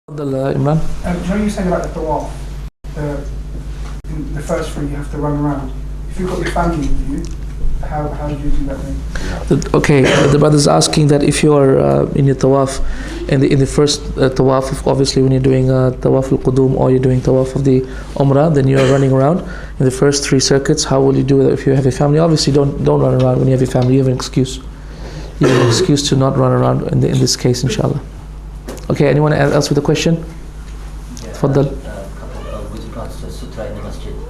Imran. You know you said about the Tawaf, the first three you have to run around. If you've got your family with you, how do you do that thing? Okay, the brother is asking that if you are in your Tawaf, in the first Tawaf, obviously when you're doing Tawaf al-Qudum or you're doing Tawaf of the Umrah, then you are running around in the first three circuits. How will you do that if you have a family? Obviously don't run around when you have a family. You have an excuse. You have an excuse to not run around in this case, inshallah. Okay, anyone else with a question? Faddal. With regards to Sutra in the Masjid, and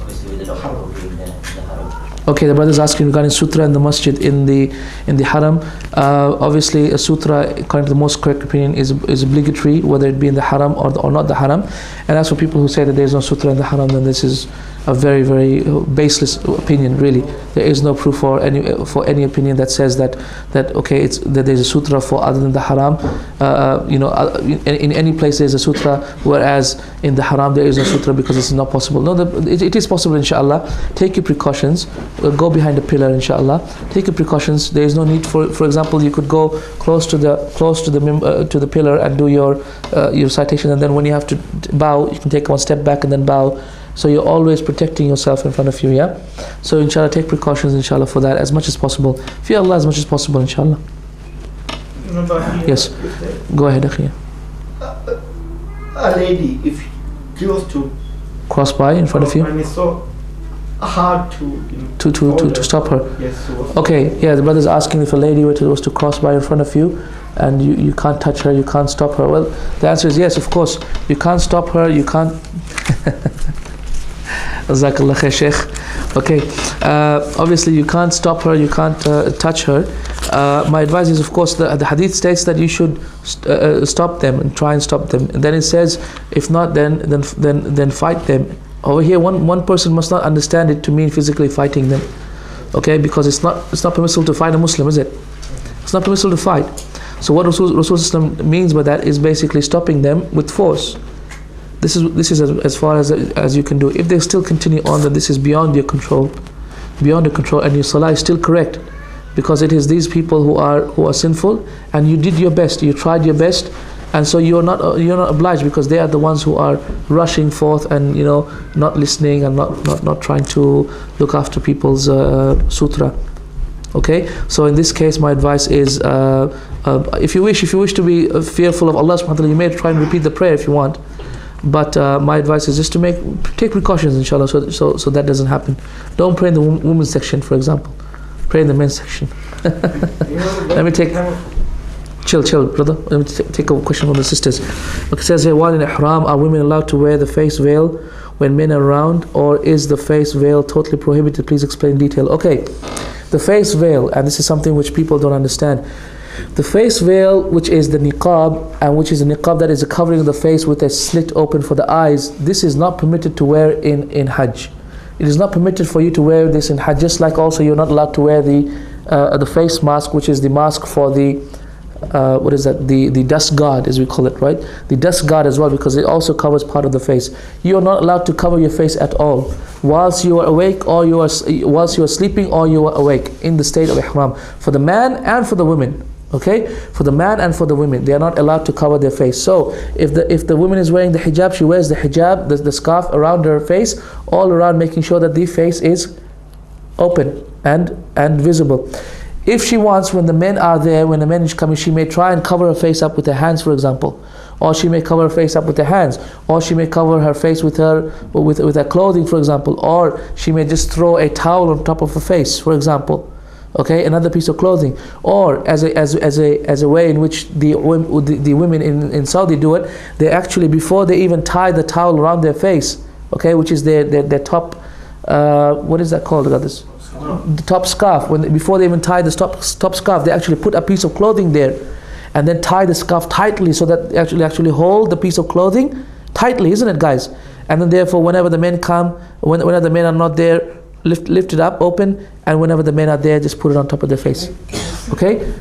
obviously with the doctor being the Haram. Okay, the brother is asking regarding Sutra in the Masjid in the Haram. Obviously, a Sutra, according to the most correct opinion, is obligatory, whether it be in the Haram or not the Haram. And as for people who say that there is no Sutra in the Haram, then this is a very, very baseless opinion. Really, there is no proof for any opinion that says that okay, that there's a sutra for other than the haram. In any place there's a sutra, whereas in the haram there is no sutra because it's not possible. No, it is possible, inshallah. Take your precautions. Go behind a pillar, inshallah. Take your precautions. There is no need for example, you could go close to the pillar and do your citation, and then when you have to bow, you can take one step back and then bow. So you're always protecting yourself in front of you, yeah? So inshallah, take precautions, inshallah, for that as much as possible. Fear Allah as much as possible, inshallah. Yes. Go ahead, Akhiya. A lady, if she was to cross by in front of you? And it's so hard to stop her. Yes. Okay, yeah, the brother is asking if a lady was to cross by in front of you and you can't touch her, you can't stop her. Well, the answer is yes, of course. You can't stop her, you can't... Jazakallah khair, Sheikh. Okay, obviously you can't stop her, you can't touch her. My advice is, of course, the hadith states that you should stop them and try and stop them. And then it says, if not, then fight them. Over here, one person must not understand it to mean physically fighting them. Okay, because it's not permissible to fight a Muslim, is it? It's not permissible to fight. So what Rasul means by that is basically stopping them with force. This is as far as you can do. If they still continue on, then this is beyond your control, and your salah is still correct, because it is these people who are sinful, and you did your best, you tried your best, and so you're not obliged, because they are the ones who are rushing forth and not listening and not trying to look after people's sutra. Okay, so in this case, my advice is, if you wish to be fearful of Allah subhanahu wa ta'ala, you may try and repeat the prayer if you want. But my advice is just to take precautions, inshallah, so that doesn't happen. Don't pray in the women's section, for example. Pray in the men's section. Let me take... Chill, brother. Let me take a question from the sisters. It says here, while in ihram, are women allowed to wear the face veil when men are around, or is the face veil totally prohibited? Please explain in detail. Okay, the face veil, and this is something which people don't understand. The face veil, which is the niqab, and which is a niqab that is a covering of the face with a slit open for the eyes, this is not permitted to wear in Hajj. It is not permitted for you to wear this in Hajj, just like also you're not allowed to wear the face mask, which is the mask for the the dust guard, as we call it, right? The dust guard as well, because it also covers part of the face. You are not allowed to cover your face at all whilst you are awake, or whilst you are sleeping, or you are awake in the state of ihram. For the man and for the women. Okay, for the man and for the women, they are not allowed to cover their face. So if the woman is wearing the hijab, she wears the hijab, the scarf around her face, all around, making sure that the face is open and visible. If she wants, when the men are there, when the men is coming, she may try and cover her face up with her hands, for example, or she may cover her face up with her hands, or she may cover her face with her clothing, for example, or she may just throw a towel on top of her face, for example. Okay, another piece of clothing, or as a way in which the women in Saudi do it, they actually, before they even tie the towel around their face, okay, which is their top, what is that called? The top scarf. Before they even tie the top scarf, they actually put a piece of clothing there, and then tie the scarf tightly, so that they actually hold the piece of clothing tightly, isn't it, guys? And then therefore, whenever the men come, whenever the men are not there, lift it up, open, and whenever the men are there, just put it on top of their face. Okay?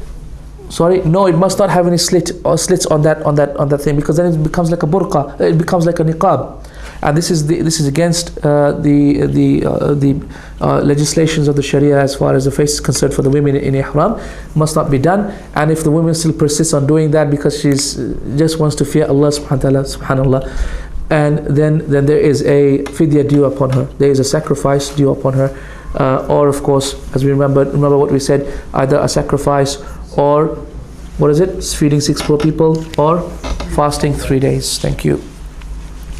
Sorry, no, it must not have any slits on that thing, because then it becomes like a burqa, it becomes like a niqab. And this is against the legislations of the Sharia as far as the face is concerned for the women in ihram. Must not be done. And if the woman still persists on doing that because she's just wants to fear Allah subhanallah, and then there is a fidya due upon her. There is a sacrifice due upon her, or of course, as we remember what we said, either a sacrifice or what is it? Feeding 6 poor people or fasting 3 days. Thank you.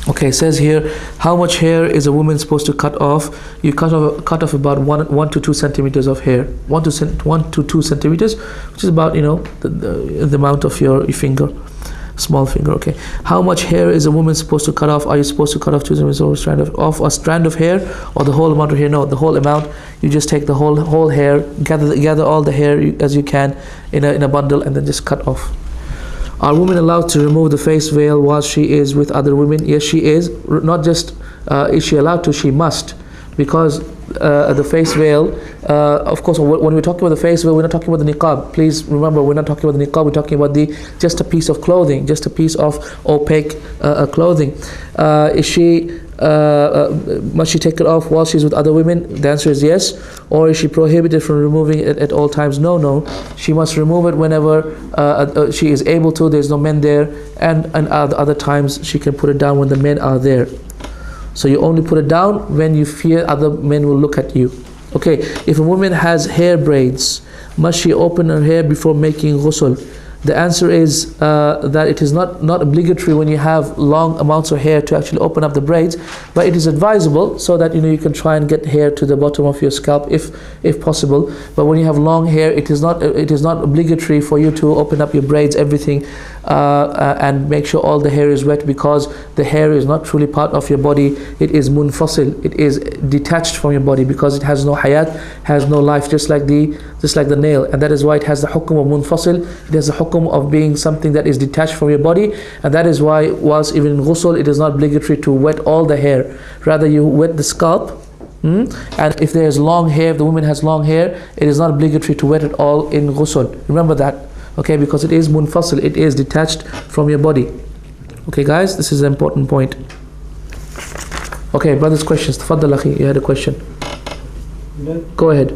Okay, it says here, how much hair is a woman supposed to cut off? You cut off about 1 to 2 centimeters of hair. 1 to 2 centimeters, which is about, the amount of your finger, small finger. Okay. How much hair is a woman supposed to cut off? Are you supposed to cut off 2 centimeters or a strand of hair, or the whole amount of hair? No, the whole amount. You just take the whole hair, gather all the hair as you can in a bundle, and then just cut off. Are women allowed to remove the face veil while she is with other women? Yes, she is. Not just is she allowed to, she must. Because the face veil, of course, when we're talking about the face veil, we're not talking about the niqab. Please remember, we're not talking about the niqab, we're talking about just a piece of clothing, just a piece of opaque clothing. Must she take it off while she's with other women? The answer is yes. Or is she prohibited from removing it at all times? No. She must remove it whenever she is able to. There's no men there, and other times she can put it down when the men are there. So you only put it down when you fear other men will look at you. Okay, if a woman has hair braids, must she open her hair before making ghusl? The answer is that it is not obligatory when you have long amounts of hair to actually open up the braids, but it is advisable so that you can try and get hair to the bottom of your scalp if possible. But when you have long hair, it is not obligatory for you to open up your braids, everything, and make sure all the hair is wet, because the hair is not truly part of your body. It is munfasil. It is detached from your body because it has no hayat, has no life, just like the nail, and that is why it has the hukum of munfasil. It has the hukum of being something that is detached from your body, and that is why whilst even in ghusl it is not obligatory to wet all the hair. Rather, you wet the scalp, and if there is long hair, if the woman has long hair, it is not obligatory to wet it all in ghusl. Remember that, okay? Because it is munfasil, it is detached from your body. Okay, guys, this is an important point. Okay, brothers, questions. Tafaddal akhi, you had a question. Go ahead.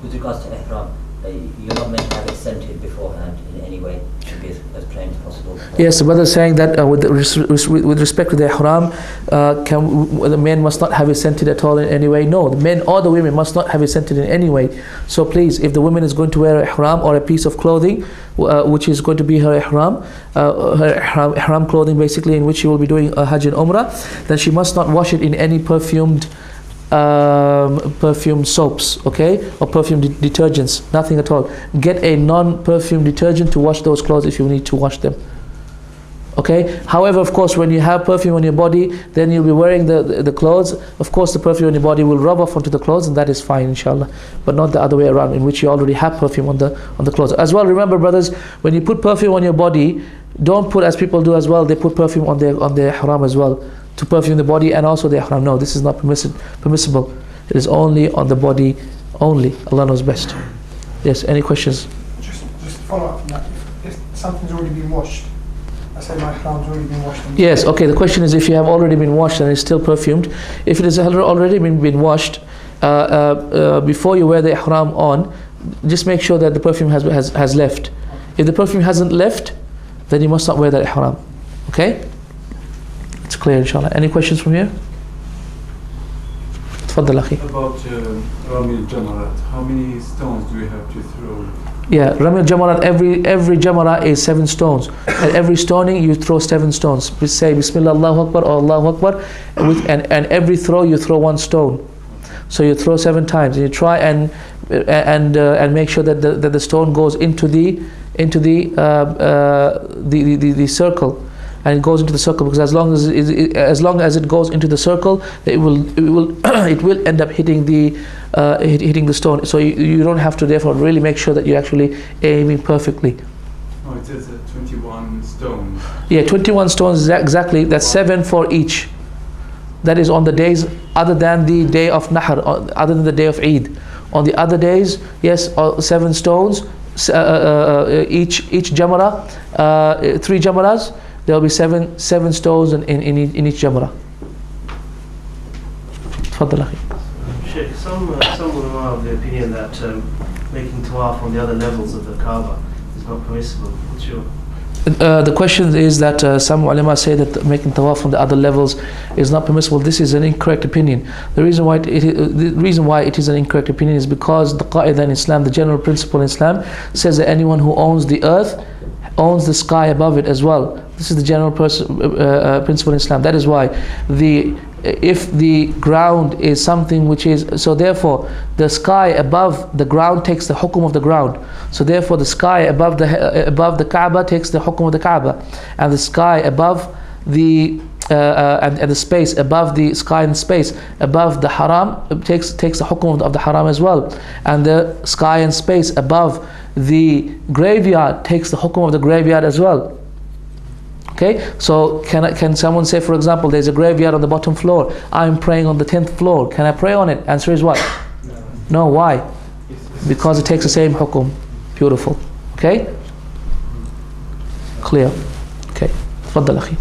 With regards to ihram, you're not meant to have it scented beforehand in any way. It should be as plain as possible. Yes, the brother is saying that with respect to the ihram, the men must not have it scented at all in any way. No, the men or the women must not have it scented in any way. So please, if the woman is going to wear a ihram or a piece of clothing, which is going to be her ihram clothing basically, in which she will be doing a Hajj and Umrah, then she must not wash it in any perfume soaps, okay, or perfume detergents, nothing at all. Get a non-perfume detergent to wash those clothes if you need to wash them. Okay. However, of course, when you have perfume on your body, then you'll be wearing the clothes. Of course, the perfume on your body will rub off onto the clothes, and that is fine, inshallah. But not the other way around, in which you already have perfume on the clothes. As well, remember, brothers, when you put perfume on your body, don't put, as people do as well, they put perfume on their ihram as well, to perfume the body and also the ihram. No, this is not permissible. It is only on the body only. Allah knows best. Yes, any questions? Just follow up from that. If something's already been washed, I say my ihram's already been washed. Yes, okay, the question is if you have already been washed and it's still perfumed. If it has already been washed, before you wear the ihram on, just make sure that the perfume has left. If the perfume hasn't left, then you must not wear that ihram. Okay? It's clear, inshallah. Any questions from here? Tfaddal akhi. About Ramil Jamarat, how many stones do we have to throw? Yeah, Ramil Jamarat, every Jamarat is 7 stones. At every stoning you throw 7 stones. Please say Bismillah Allahu Akbar or Allahu Akbar, and every throw you throw 1 stone. So you throw 7 times, and you try and make sure that the stone goes into the circle. And it goes into the circle, because as long as it goes into the circle, it will end up hitting the stone. So you don't have to therefore really make sure that you're actually aiming perfectly. Oh, it says 21 stones. Yeah, 21 stones exactly. That's 7 for each. That is on the days other than the day of Nahr, other than the day of Eid. On the other days, yes, 7 stones. Each Jamara, 3 Jamaras. there will be seven stones in each Jamarat. تفضل أخي. Sheikh, some ulama are of the opinion that making tawaf on the other levels of the Kaaba is not permissible. What's your... The question is that some ulama say that making tawaf on the other levels is not permissible. This is an incorrect opinion. The reason why it is an incorrect opinion is because the qaida in Islam, the general principle in Islam, says that anyone who owns the earth owns the sky above it as well. This is the general principle in Islam. That is why if the ground is something which is, so therefore the sky above the ground takes the hukum of the ground. So therefore the sky above the Kaaba takes the hukum of the Kaaba, and the sky above the and the space above the sky and space above the haram takes the hukum of the haram as well, and the sky and space above the graveyard takes the hukum of the graveyard as well. Okay, so can someone say, for example, there's a graveyard on the bottom floor, I'm praying on the 10th floor, can I pray on it? Answer is what? No, why? Because it takes the same hukum. Beautiful. Okay? Clear. Okay. تفضل أخي.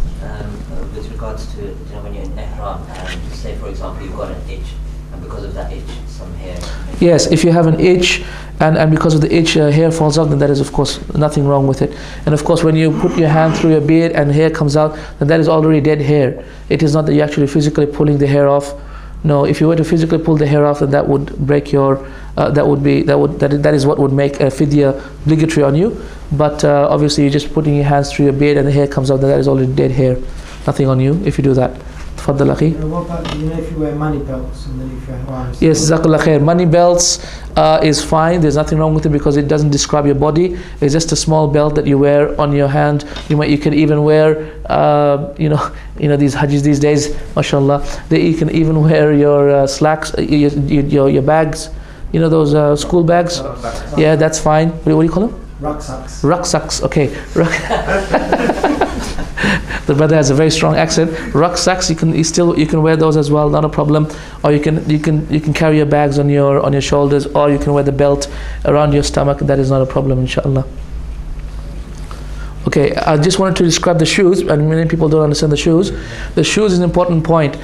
With regards to, when you're in ihram, and say for example you've got an itch, and because of that itch some hair. Yes, if you have an itch and because of the itch hair falls out, then that is of course nothing wrong with it. And of course when you put your hand through your beard and hair comes out, then that is already dead hair. It is not that you're actually physically pulling the hair off. No, if you were to physically pull the hair off, then that would break your that is what would make a fidya obligatory on you. But obviously you're just putting your hands through your beard and the hair comes out, then that is already dead hair. Nothing on you if you do that. تفضل أخي. What about, if you wear money belts and then if you have... Yes, Jazakallah khair. Money belts is fine. There's nothing wrong with it because it doesn't describe your body. It's just a small belt that you wear on your hand. You can even wear, these hajjis these days, mashallah. You can even wear your slacks, your bags. You know those school bags? Yeah, that's fine. What do you call them? Rucksacks. Rucksacks. Okay. The brother has a very strong accent. Rucksacks, you can wear those as well, not a problem. Or you can carry your bags on your shoulders, or you can wear the belt around your stomach. That is not a problem, inshallah. Okay, I just wanted to describe the shoes, and many people don't understand the shoes. The shoes is an important point.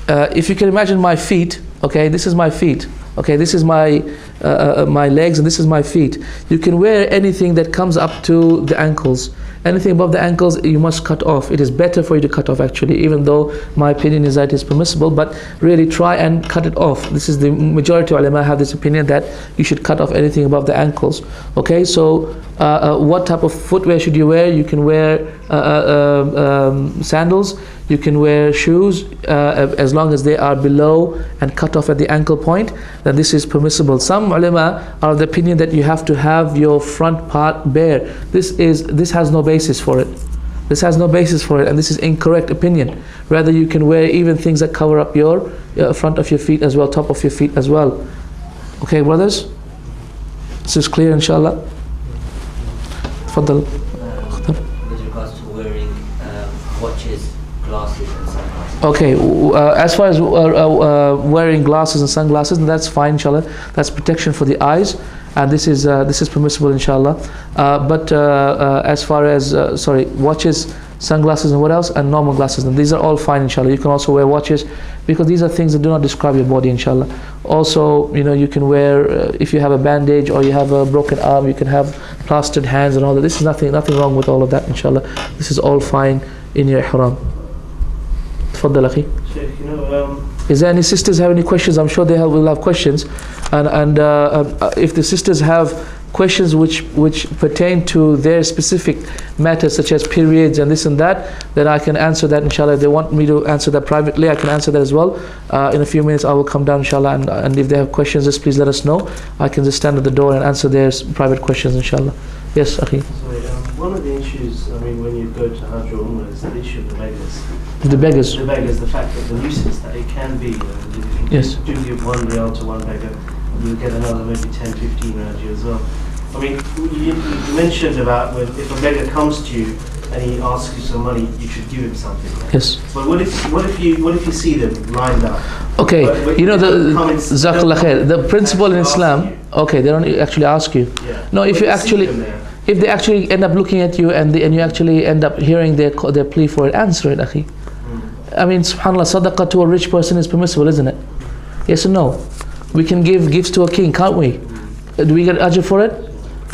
If you can imagine my feet, okay, this is my feet. Okay, this is my legs and this is my feet. You can wear anything that comes up to the ankles. Anything above the ankles you must cut off. It is better for you to cut off actually, even though my opinion is that it is permissible, but really try and cut it off. This is the majority of ulama have this opinion that you should cut off anything above the ankles. Okay, so what type of footwear should you wear? You can wear sandals, you can wear shoes as long as they are below and cut off at the ankle point, then this is permissible. Some ulama are of the opinion that you have to have your front part bare. This has no basis for it. This has no basis for it, and this is incorrect opinion. Rather, you can wear even things that cover up your front of your feet as well, top of your feet as well. Okay, brothers? This is clear, inshallah. Tfaddal. With regards to wearing watches, glasses and sunglasses. Okay, as far as wearing glasses and sunglasses, then that's fine, inshallah. That's protection for the eyes, and this is permissible, inshallah. But as far as watches, sunglasses, and what else? And normal glasses, and these are all fine, inshallah. You can also wear watches because these are things that do not describe your body, inshallah. Also, you can wear if you have a bandage or you have a broken arm, you can have plastered hands and all that. This is nothing wrong with all of that, inshallah. This is all fine in your ihram. تفضل أخي. Is there any sisters have any questions? I'm sure they will have questions, and if the sisters have questions which pertain to their specific matters, such as periods and this and that, then I can answer that, inshallah. If they want me to answer that privately, I can answer that as well. In a few minutes I will come down, inshallah, and if they have questions, just please let us know. I can just stand at the door and answer their private questions, inshallah. Yes, Akhi. One of the issues, when you go to Hajj or Umrah, is the issue of the beggars. The beggars. The beggars, the fact that the nuisance that it can be. If you Yes. do give 1 riyal to one beggar, you get another maybe 10, 15 around you as well. You mentioned about if a beggar comes to you and he asks you some money, you should give him something. Right? Yes. But what if you see them lined up? Okay, But Jazakallah khair. The principle in Islam. Okay, they don't actually ask you. Yeah. No, if But you see actually. them there. If they actually end up looking at you and you actually end up hearing their plea for it, answer it, akhi. I mean, subhanAllah, sadaqah to a rich person is permissible, isn't it? Yes or no? We can give gifts to a king, can't we? Do we get ajr for it?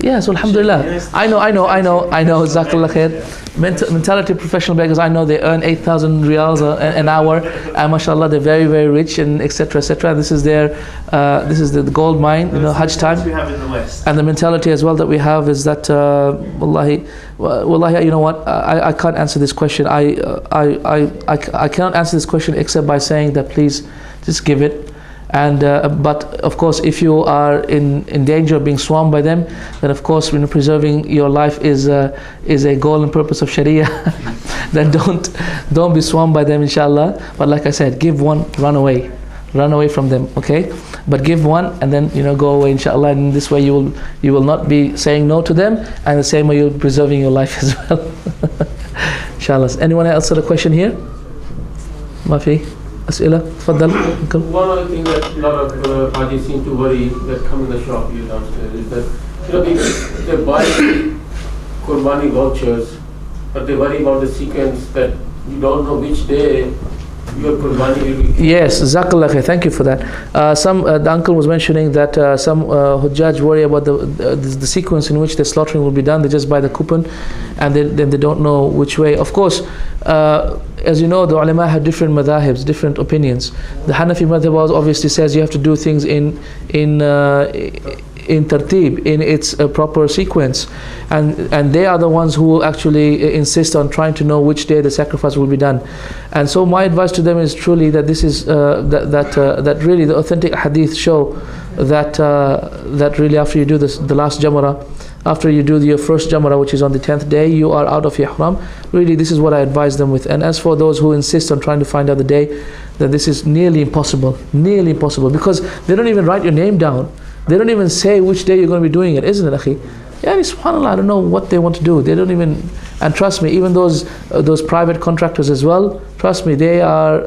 Yes, alhamdulillah. I know, jazakallah khair. Mentality of professional beggars, I know they earn 8,000 riyals an hour, and mashallah, they're very, very rich, and etc. etc. This is the gold mine, Hajj time. We have in the West. And the mentality as well that we have is that, wallahi, you know what? I can't answer this question. I cannot answer this question except by saying that please just give it. And but of course, if you are in danger of being swarmed by them, then of course, preserving your life is a goal and purpose of Sharia. Then don't be swarmed by them, inshallah. But like I said, give one, run away from them, okay? But give one and then go away, inshallah. And this way you will not be saying no to them, and the same way you're preserving your life as well. Inshallah. Anyone else have a question here? Mafi? As'ila? Tfaddal. One other thing that a lot of Hajis seem to worry that come in the shop here downstairs is that they buy Qurbani vouchers, but they worry about the sequence that you don't know which day your Qurbani will be. Yes, Jazakallah khair. Thank you for that. The uncle was mentioning that some Hujjaj worry about the sequence in which the slaughtering will be done. They just buy the coupon, and then they don't know which way. Of course, as you know, the ulama have different madhahibs, different opinions. The Hanafi madhab obviously says you have to do things in tartib, in its proper sequence, and they are the ones who actually insist on trying to know which day the sacrifice will be done. And so my advice to them is truly that this is that really the authentic hadith show that really after you do the last Jamarat, after you do your first Jamarat, which is on the 10th day, you are out of Ihram. Really, this is what I advise them with. And as for those who insist on trying to find out the day, then this is nearly impossible, because they don't even write your name down. They don't even say which day you're going to be doing it, isn't it, akhi? Yeah, subhanAllah, I don't know what they want to do. They don't even, and trust me, even those private contractors as well, trust me, they are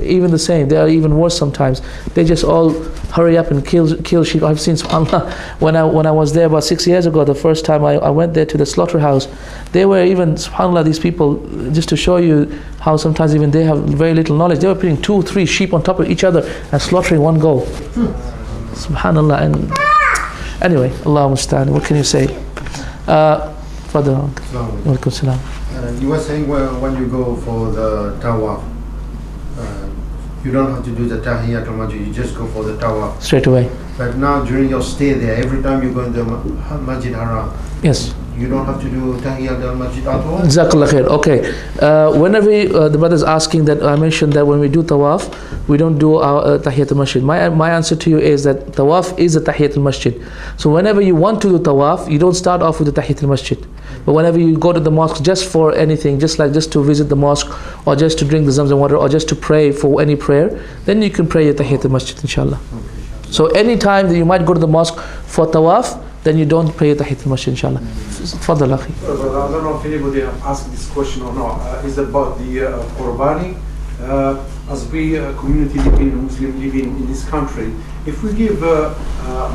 even the same. They are even worse sometimes. They just all hurry up and kill sheep. I've seen, subhanAllah, when I was there about 6 years ago, the first time I went there to the slaughterhouse, they were even, subhanAllah, these people, just to show you how sometimes even they have very little knowledge, they were putting 2 or 3 sheep on top of each other and slaughtering one go. Subhanallah. And anyway, Allah musta'an. What can you say? Father, welcome salam. You were saying when you go for the Tawaf, you don't have to do the Tahiyyatul Masjid, you just go for the Tawaf straight away. But now during your stay there, every time you go in the Masjid Haram, yes, you don't have to do Tahiyyatul Masjid at all? Jazakallah khair. Okay. Whenever the brother is asking that, I mentioned that when we do Tawaf, we don't do our Tahiyyatul Masjid. My answer to you is that Tawaf is a Tahiyyatul Masjid. So whenever you want to do Tawaf, you don't start off with the Tahiyyatul Masjid. But whenever you go to the mosque just for anything, just to visit the mosque, or just to drink the Zamzam water, or just to pray for any prayer, then you can pray your Tahiyyatul Masjid, inshallah. So any time that you might go to the mosque for Tawaf, then you don't pray Tahiyyatul Masjid, inshallah. Fadal akhi. I don't know if anybody asked this question or not. Is about the Qurbani. As we community Muslim living in this country, if we give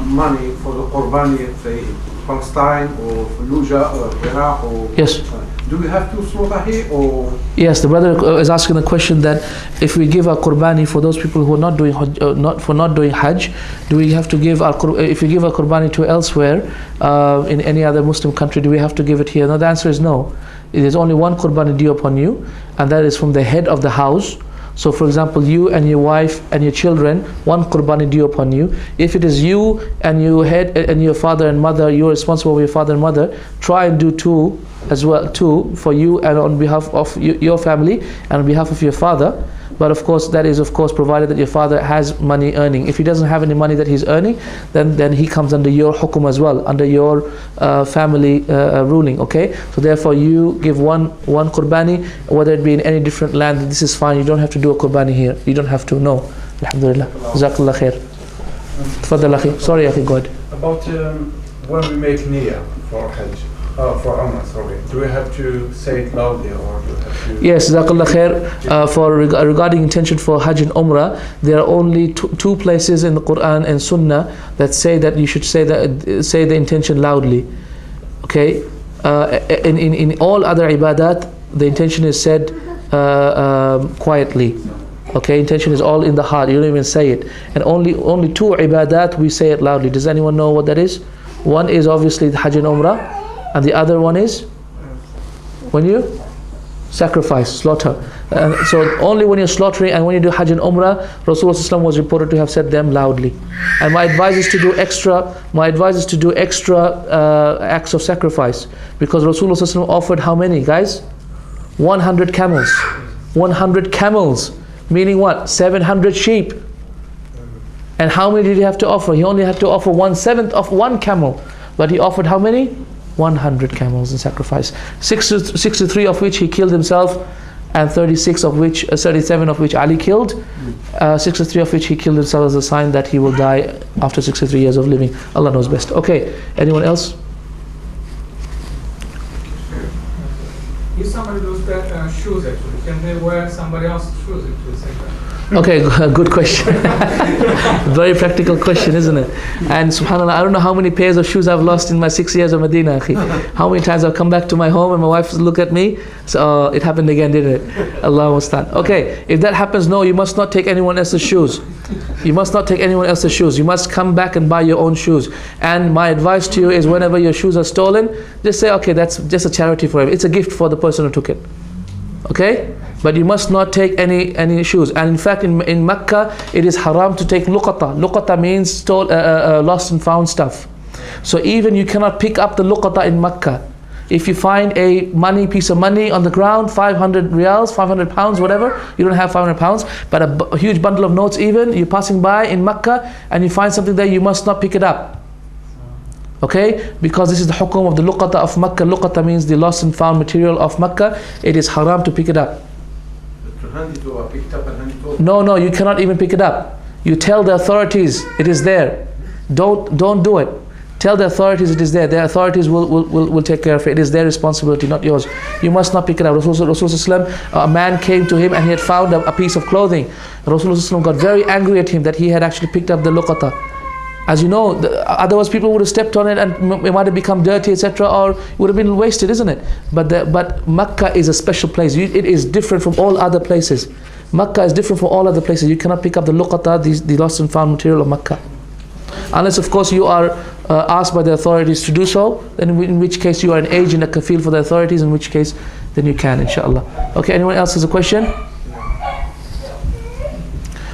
money for the Qurbani, say Palestine or Fallujah or Iraq, or yes, do we have to slaughter here or? Yes, the brother is asking the question that if we give our Qurbani for those people who are not doing not doing Hajj, do we have to give if we give our Qurbani to elsewhere in any other Muslim country, do we have to give it here? No, the answer is no. It is only one Qurbani due upon you, and that is from the head of the house. So for example, you and your wife and your children, one Qurbani due upon you. If it is you and your head and your father and mother, you're responsible for your father and mother, try and do 2 as well, 2 for you and on behalf of your family and on behalf of your father. But of course, that is of course provided that your father has money earning. If he doesn't have any money that he's earning, then he comes under your hukum as well, under your family ruling. Okay, so therefore you give one Qurbani, whether it be in any different land. This is fine. You don't have to do a Qurbani here. You don't have to. No, alhamdulillah. Jazakallah khair. Tafadhal akhi. Sorry akhi, go ahead. About when we make niyyah for Hajj. For Umrah, sorry. Do we have to say it loudly or do we have to? Yes, Jazakallah khair. Regarding intention for Hajj and Umrah, there are only 2 places in the Quran and Sunnah that say that you should say the intention loudly. Okay, in all other ibadat, the intention is said quietly. Okay, intention is all in the heart. You don't even say it. And only two ibadat we say it loudly. Does anyone know what that is? One is obviously the Hajj and Umrah, and the other one is when you sacrifice, slaughter. So only when you're slaughtering and when you do Hajj and Umrah, Rasulullah was reported to have said them loudly. And my advice is to do extra. My advice is to do extra acts of sacrifice, because Rasulullah offered how many, guys? 100 camels. 100 camels, meaning what? 700 sheep. And how many did he have to offer? He only had to offer 1/7 of one camel, but he offered how many? 100 camels in sacrifice. 63 of which he killed himself, and 37 of which Ali killed. 63 of which he killed himself as a sign that he will die after 63 years of living. Allah knows best. Okay, anyone else? If somebody loses their shoes, actually, can they wear somebody else's shoes into the same time? Okay, good question. Very practical question, isn't it? And subhanAllah, I don't know how many pairs of shoes I've lost in my 6 years of Medina. How many times I've come back to my home and my wife look at me, so it happened again, didn't it? Allah musta'an. Okay, if that happens, no, you must not take anyone else's shoes. You must not take anyone else's shoes. You must come back and buy your own shoes. And my advice to you is, whenever your shoes are stolen, just say, okay, that's just a charity for him. It's a gift for the person who took it. Okay? But you must not take any shoes. And in fact, in Makkah, it is haram to take luqata. Luqata means lost and found stuff. So even you cannot pick up the luqata in Makkah. If you find a piece of money on the ground, 500 riyals, 500 pounds, whatever, you don't have 500 pounds, but a huge bundle of notes even, you're passing by in Makkah and you find something there, you must not pick it up. Okay, because this is the hukum of the luqata of Makkah. Luqata means the lost and found material of Makkah. It is haram to pick it up. No, you cannot even pick it up. You tell the authorities it is there. Don't do it. Tell the authorities it is there. The authorities will take care of it. It is their responsibility, not yours. You must not pick it up. Rasulullah, a man came to him and he had found a piece of clothing. Rasulullah got very angry at him that he had actually picked up the luqata. As you know, otherwise people would have stepped on it and it might have become dirty, etc., or it would have been wasted, isn't it? But Makkah is a special place. It is different from all other places. Makkah is different from all other places. You cannot pick up the luqata, the lost and found material of Makkah. Unless, of course, you are asked by the authorities to do so, then in which case you are an agent, a kafil for the authorities, in which case then you can, inshallah. Okay, anyone else has a question?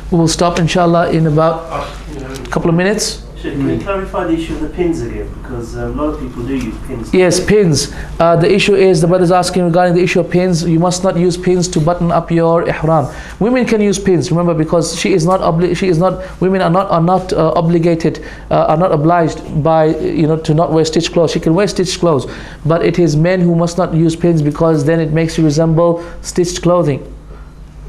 We will stop, inshallah, in about a couple of minutes. Can you clarify the issue of the pins again? Because a lot of people do use pins. Yes, pins. The issue is, the brother is asking regarding the issue of pins. You must not use pins to button up your ihram. Women can use pins, remember, because women are not obligated, are not obliged by, to not wear stitched clothes. She can wear stitched clothes, but it is men who must not use pins, because then it makes you resemble stitched clothing.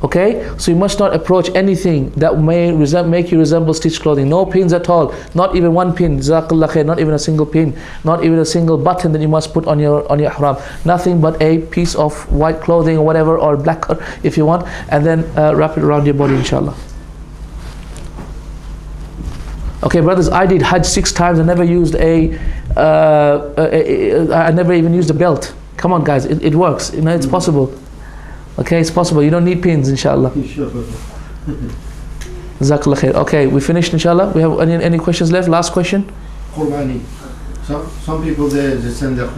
Okay, so you must not approach anything that may make you resemble stitched clothing. No pins at all, not even one pin. Jazakallah khair, not even a single pin, not even a single button that you must put on your ihram. Nothing but a piece of white clothing or whatever, or black if you want, and then wrap it around your body, inshallah. Okay, brothers, I did Hajj 6 times. I never used I never even used a belt. Come on, guys, it works. It's possible. Okay, it's possible. You don't need pins, inshallah. Jazakallah khair. Okay, we finished, inshallah. We have any questions left? Last question. Qurbani. So some people they send their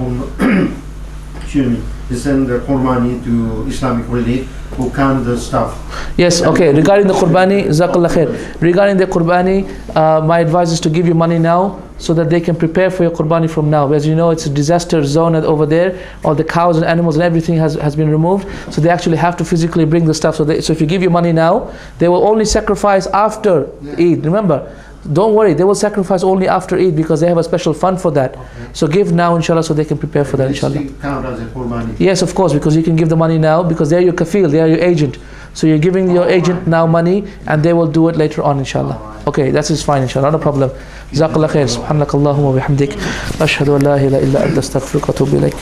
Qurbani to Islamic relief who can the stuff. Yes, okay. Regarding the Qurbani, Jazakallah khair. Regarding the Qurbani, my advice is to give you money now, so that they can prepare for your Qurbani from now. As you know, it's a disaster zone over there. All the cows and animals and everything has been removed. So they actually have to physically bring the stuff. So if you give your money now, they will only sacrifice after Eid. Remember, don't worry, they will sacrifice only after Eid, because they have a special fund for that. Okay. So give now, inshallah, so they can prepare for that, inshallah. Count as a Qurbani? Yes, of course, because you can give the money now, because they're your kafil, they are your agent. So you're giving your agent now money, and they will do it later on, inshallah. Okay, that is fine, inshallah, not a problem. Jazakallah khair. Subhanakallahumma wa bihamdik. Ashhadu an la ilaha illa anta astaghfiruka wa atubu ilayk.